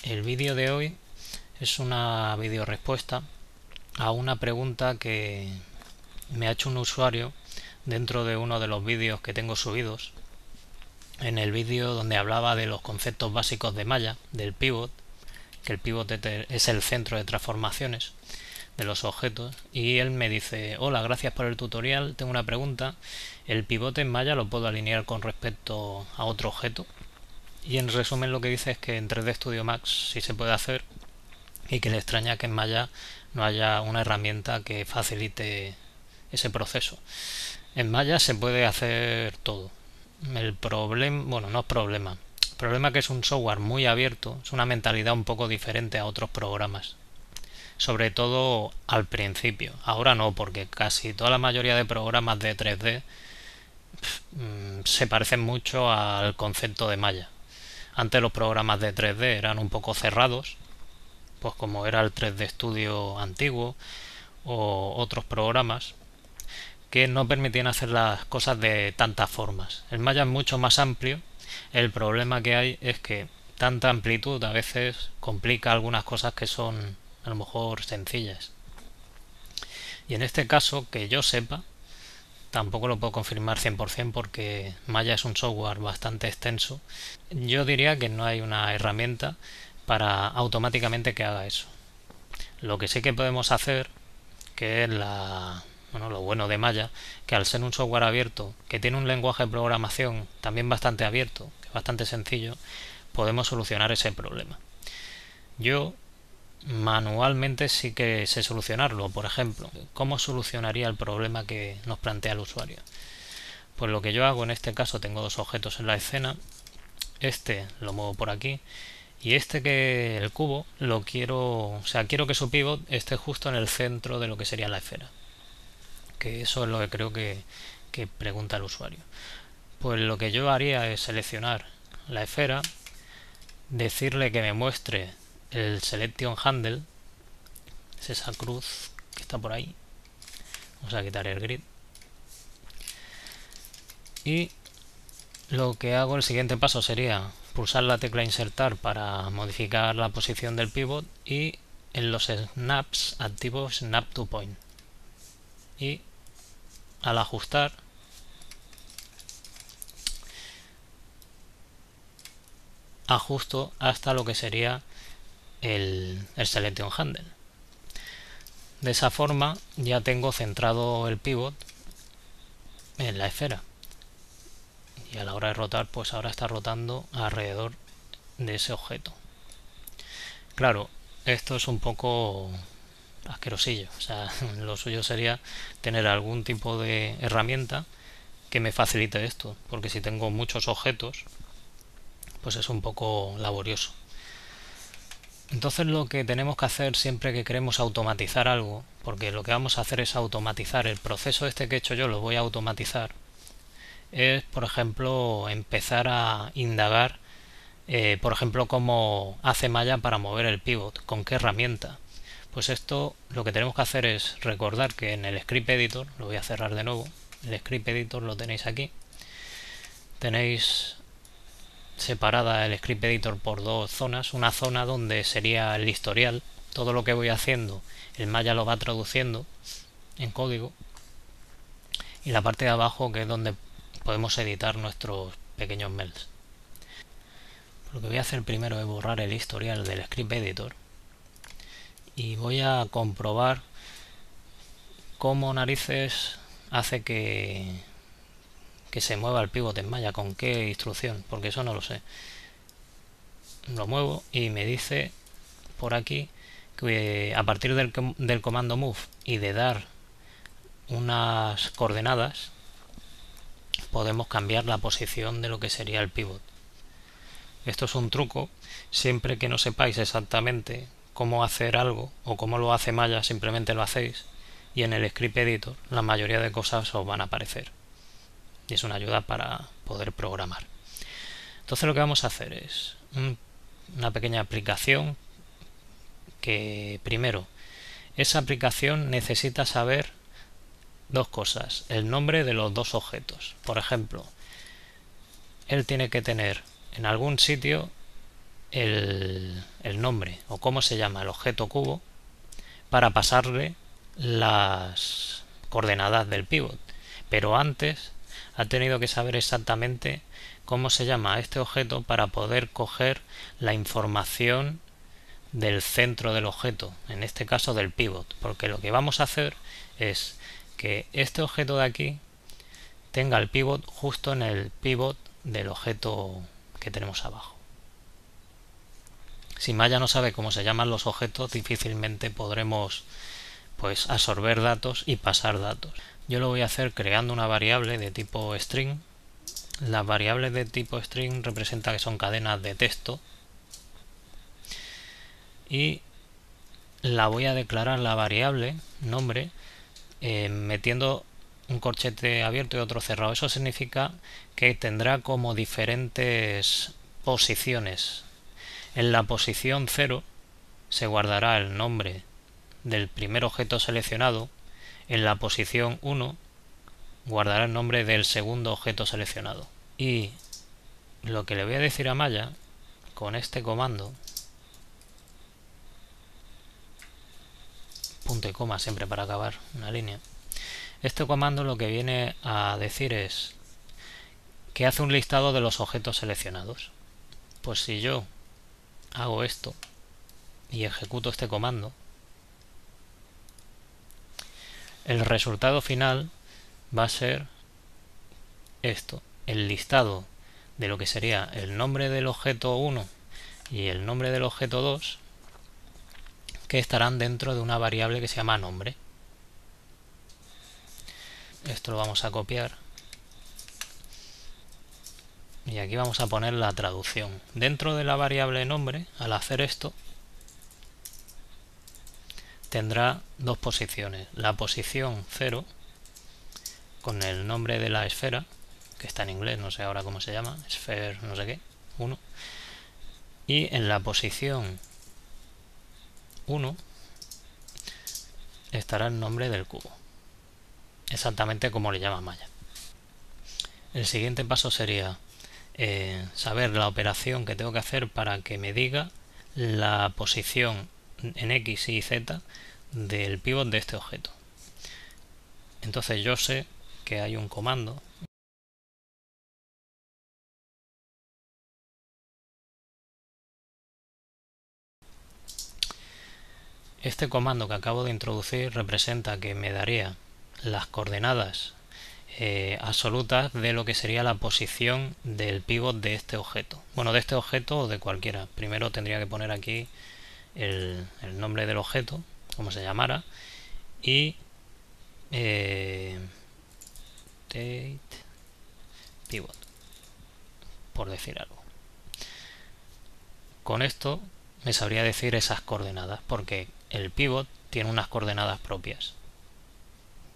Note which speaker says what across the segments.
Speaker 1: El vídeo de hoy es una video respuesta a una pregunta que me ha hecho un usuario dentro de uno de los vídeos que tengo subidos. En el vídeo donde hablaba de los conceptos básicos de Maya, del pivot, que el pivot es el centro de transformaciones de los objetos, y él me dice: hola, gracias por el tutorial, tengo una pregunta. ¿El pivote en Maya lo puedo alinear con respecto a otro objeto? Y en resumen lo que dice es que en 3D Studio Max sí se puede hacer, y que le extraña que en Maya no haya una herramienta que facilite ese proceso. En Maya se puede hacer todo. El problema, bueno, no es problema. El problema es que es un software muy abierto, es una mentalidad un poco diferente a otros programas. Sobre todo al principio. Ahora no, porque casi toda la mayoría de programas de 3D se parecen mucho al concepto de Maya. Antes los programas de 3D eran un poco cerrados, pues como era el 3D Studio antiguo o otros programas que no permitían hacer las cosas de tantas formas. El Maya es mucho más amplio. El problema que hay es que tanta amplitud a veces complica algunas cosas que son a lo mejor sencillas. Y en este caso, que yo sepa, tampoco lo puedo confirmar 100% porque Maya es un software bastante extenso. Yo diría que no hay una herramienta para automáticamente que haga eso. Lo que sí que podemos hacer, que es lo bueno de Maya, que al ser un software abierto, que tiene un lenguaje de programación también bastante abierto, que es bastante sencillo, podemos solucionar ese problema. Yo manualmente sí que sé solucionarlo. Por ejemplo, ¿cómo solucionaría el problema que nos plantea el usuario? Pues lo que yo hago en este caso, tengo dos objetos en la escena. Este lo muevo por aquí, y que el cubo lo quiero, quiero que su pivot esté justo en el centro de lo que sería la esfera, que eso es lo que creo que pregunta el usuario. Pues lo que yo haría es seleccionar la esfera, decirle que me muestre el selection handle, es esa cruz que está por ahí. Vamos a quitar el grid, y lo que hago, el siguiente paso sería pulsar la tecla insertar para modificar la posición del pivot, y en los snaps activo snap to point, y al ajustar ajusto hasta lo que sería el selection handle. De esa forma ya tengo centrado el pivot en la esfera, y a la hora de rotar, pues ahora está rotando alrededor de ese objeto. Claro, esto es un poco asquerosillo, lo suyo sería tener algún tipo de herramienta que me facilite esto, porque si tengo muchos objetos, pues es un poco laborioso. Entonces lo que tenemos que hacer siempre que queremos automatizar algo, porque lo que vamos a hacer es automatizar el proceso este que he hecho yo, lo voy a automatizar, es por ejemplo empezar a indagar, por ejemplo, cómo hace Maya para mover el pivot, con qué herramienta. Pues esto lo que tenemos que hacer es recordar que en el script editor, lo voy a cerrar de nuevo, el script editor lo tenéis aquí, tenéis separada el script editor por dos zonas. Una zona donde sería el historial, todo lo que voy haciendo el Maya lo va traduciendo en código, y la parte de abajo, que es donde podemos editar nuestros pequeños mails. Lo que voy a hacer primero es borrar el historial del script editor, y voy a comprobar cómo narices hace que se mueva el pivot en Maya, con qué instrucción, porque eso no lo sé. Lo muevo y me dice por aquí que a partir del comando move y de dar unas coordenadas podemos cambiar la posición de lo que sería el pivot. Esto es un truco. Siempre que no sepáis exactamente cómo hacer algo o cómo lo hace Maya, simplemente lo hacéis, y en el script editor la mayoría de cosas os van a aparecer, y es una ayuda para poder programar. Entonces lo que vamos a hacer es una pequeña aplicación que primero, esa aplicación necesita saber dos cosas: el nombre de los dos objetos. Por ejemplo, él tiene que tener en algún sitio el el nombre o cómo se llama el objeto cubo para pasarle las coordenadas del pivot, pero antes ha tenido que saber exactamente cómo se llama este objeto para poder coger la información del centro del objeto, en este caso del pivot, porque lo que vamos a hacer es que este objeto de aquí tenga el pivot justo en el pivot del objeto que tenemos abajo. Si Maya no sabe cómo se llaman los objetos, difícilmente podremos pues absorber datos y pasar datos. Yo lo voy a hacer creando una variable de tipo string. Las variables de tipo string representan que son cadenas de texto y la voy a declarar la variable nombre metiendo un corchete abierto y otro cerrado. Eso significa que tendrá como diferentes posiciones. En la posición 0 se guardará el nombre del primer objeto seleccionado. En la posición 1 guardará el nombre del segundo objeto seleccionado. Y lo que le voy a decir a Maya con este comando, punto y coma siempre para acabar una línea, este comando lo que viene a decir es que hace un listado de los objetos seleccionados. Pues si yo hago esto y ejecuto este comando, el resultado final va a ser esto, el listado de lo que sería el nombre del objeto 1 y el nombre del objeto 2, que estarán dentro de una variable que se llama nombre. Esto lo vamos a copiar y aquí vamos a poner la traducción. Dentro de la variable nombre, al hacer esto, tendrá dos posiciones. La posición 0 con el nombre de la esfera, que está en inglés, no sé ahora cómo se llama, sphere no sé qué, 1. Y en la posición 1 estará el nombre del cubo, exactamente como le llama Maya. El siguiente paso sería saber la operación que tengo que hacer para que me diga la posición en X, Y, Z del pivot de este objeto. Entonces yo sé que hay un comando este comando que acabo de introducir representa que me daría las coordenadas absolutas de lo que sería la posición del pivot de este objeto. Bueno, de este objeto o de cualquiera. Primero tendría que poner aquí el nombre del objeto, como se llamara, y date pivot, por decir algo. Con esto me sabría decir esas coordenadas, porque el pivot tiene unas coordenadas propias.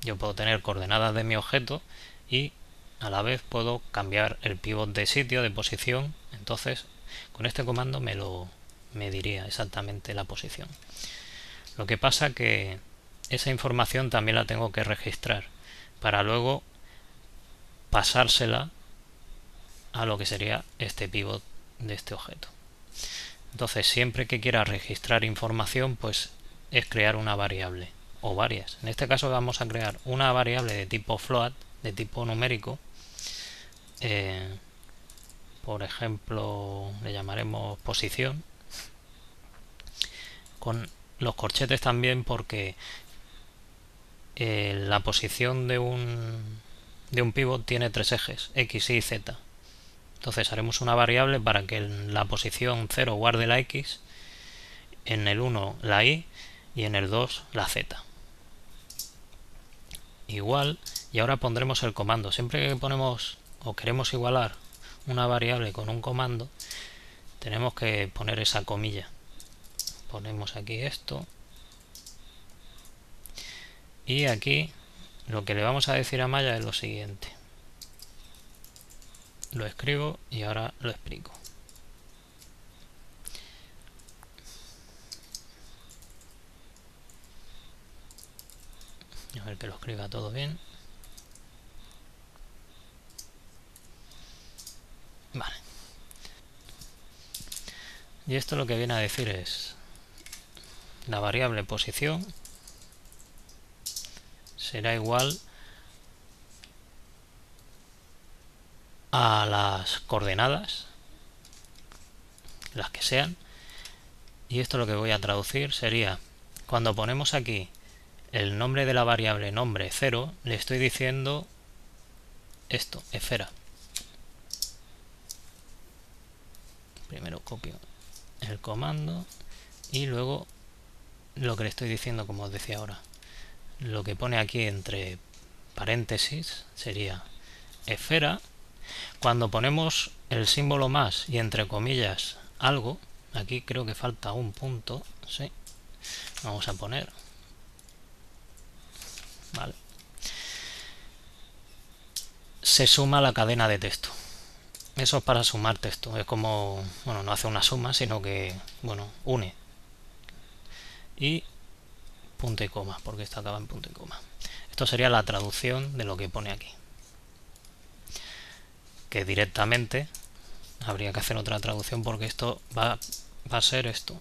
Speaker 1: Yo puedo tener coordenadas de mi objeto y a la vez puedo cambiar el pivot de sitio, de posición. Entonces con este comando me diría exactamente la posición. Lo que pasa que esa información también la tengo que registrar para luego pasársela a lo que sería este pivot de este objeto. Entonces siempre que quiera registrar información, pues es crear una variable o varias. En este caso vamos a crear una variable de tipo float, de tipo numérico. Por ejemplo, le llamaremos posición, con los corchetes también, porque la posición de un pivot tiene tres ejes, X, Y, Z. Entonces haremos una variable para que en la posición 0 guarde la X, en el 1 la Y y en el 2 la Z. Igual, y ahora pondremos el comando. Siempre que ponemos o queremos igualar una variable con un comando, tenemos que poner esa comilla. Ponemos aquí esto y aquí lo que le vamos a decir a Maya es lo siguiente. Lo escribo y ahora lo explico. A ver que lo escriba todo bien. Vale. Y esto lo que viene a decir es la variable posición será igual a las coordenadas, las que sean, y esto lo que voy a traducir sería, cuando ponemos aquí el nombre de la variable nombre 0, le estoy diciendo esto, esfera. Primero copio el comando y luego lo que le estoy diciendo, como os decía ahora, lo que pone aquí entre paréntesis sería esfera. Cuando ponemos el símbolo más y entre comillas algo, aquí creo que falta un punto, sí, vamos a poner, vale, se suma la cadena de texto. Eso es para sumar texto, es como, bueno, no hace una suma, sino que, bueno, une. Y punto y coma, porque esto acaba en punto y coma. Esto sería la traducción de lo que pone aquí. Que directamente habría que hacer otra traducción porque esto va a ser esto.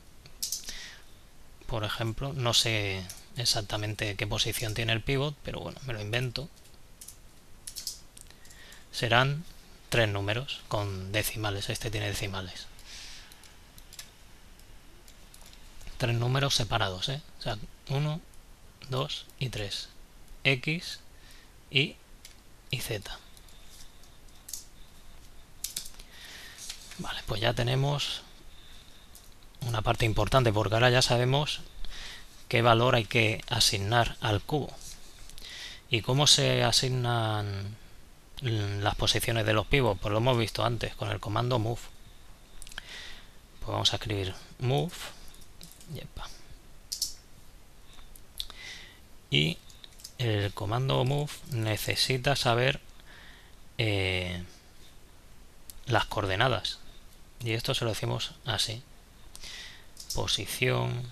Speaker 1: Por ejemplo, no sé exactamente qué posición tiene el pivot, pero bueno, me lo invento. Serán 3 números con decimales, este tiene decimales. 3 números separados, o sea, 1, 2 y 3. X, Y y Z. Vale, pues ya tenemos una parte importante porque ahora ya sabemos qué valor hay que asignar al cubo. ¿Y cómo se asignan las posiciones de los pivots? Pues lo hemos visto antes con el comando move. Pues vamos a escribir move y el comando move necesita saber las coordenadas, y esto se lo decimos así: posición,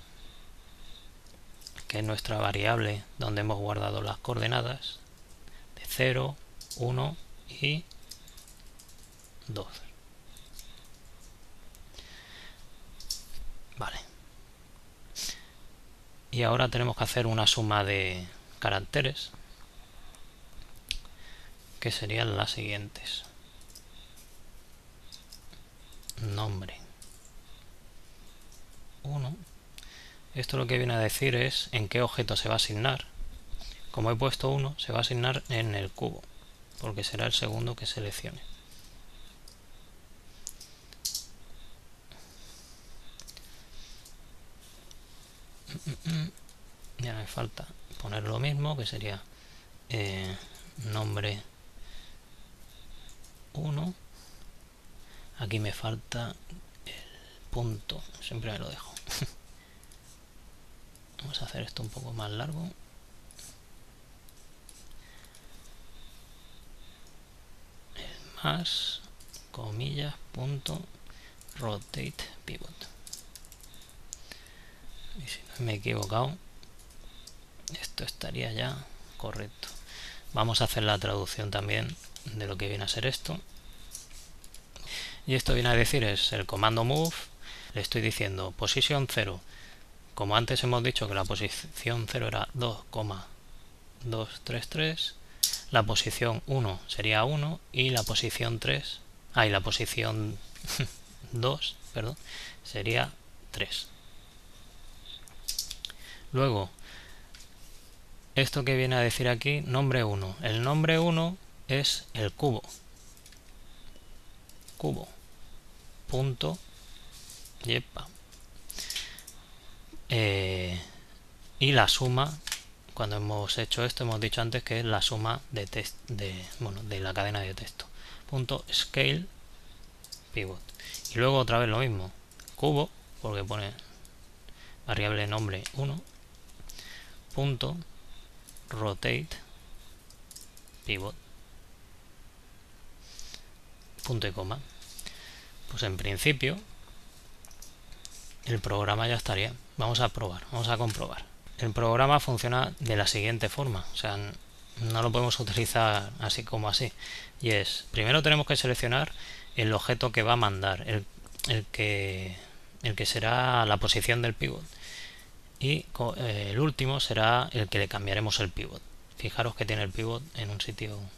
Speaker 1: que es nuestra variable donde hemos guardado las coordenadas de 0, 1 y 2. Vale, y ahora tenemos que hacer una suma de caracteres que serían las siguientes: nombre 1. Esto lo que viene a decir es en qué objeto se va a asignar. Como he puesto 1, se va a asignar en el cubo, porque será el segundo que seleccione. Ya me falta poner lo mismo, que sería nombre 1. Aquí me falta el punto, siempre me lo dejo. Vamos a hacer esto un poco más largo. El más, comillas, punto, rotate pivot. Y si no me he equivocado, esto estaría ya correcto. Vamos a hacer la traducción también de lo que viene a ser esto. Y esto viene a decir es el comando move. Le estoy diciendo position 0. Como antes hemos dicho que la posición 0 era 2,233, la posición 1 sería 1 y la posición 3, y la posición 2, perdón, sería 3. Luego, esto que viene a decir aquí, nombre 1. El nombre 1 es el cubo. Cubo. Punto. Yepa. Y la suma, cuando hemos hecho esto, hemos dicho antes que es la suma de la cadena de texto. Punto scale pivot. Y luego otra vez lo mismo. Cubo, porque pone variable nombre 1. Punto rotate pivot. Punto y coma. Pues en principio el programa ya estaría. Vamos a probar, vamos a comprobar. El programa funciona de la siguiente forma, o sea, no lo podemos utilizar así como así. Y es, primero tenemos que seleccionar el objeto que va a mandar, el que el que será la posición del pivot, y el último será el que le cambiaremos el pivot. Fijaros que tiene el pivot en un sitio un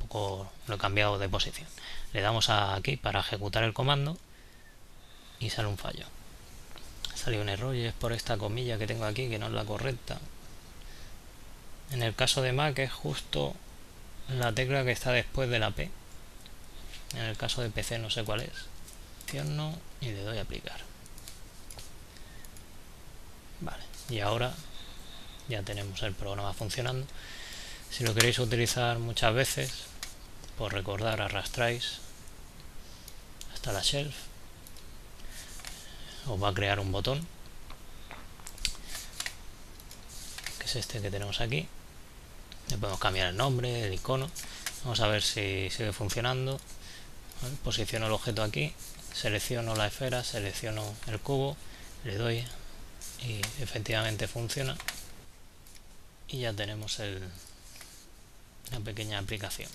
Speaker 1: poco, lo he cambiado de posición. Le damos aquí para ejecutar el comando y sale un fallo. Salió un error y es por esta comilla que tengo aquí, que no es la correcta. En el caso de Mac es justo la tecla que está después de la P. En el caso de PC no sé cuál es. Selecciono y le doy a aplicar. Vale, y ahora ya tenemos el programa funcionando. Si lo queréis utilizar muchas veces, por recordar, arrastráis hasta la shelf, os va a crear un botón, que es este que tenemos aquí. Le podemos cambiar el nombre, el icono. Vamos a ver si sigue funcionando. Vale, posiciono el objeto aquí, selecciono la esfera, selecciono el cubo, le doy y efectivamente funciona, y ya tenemos la pequeña aplicación.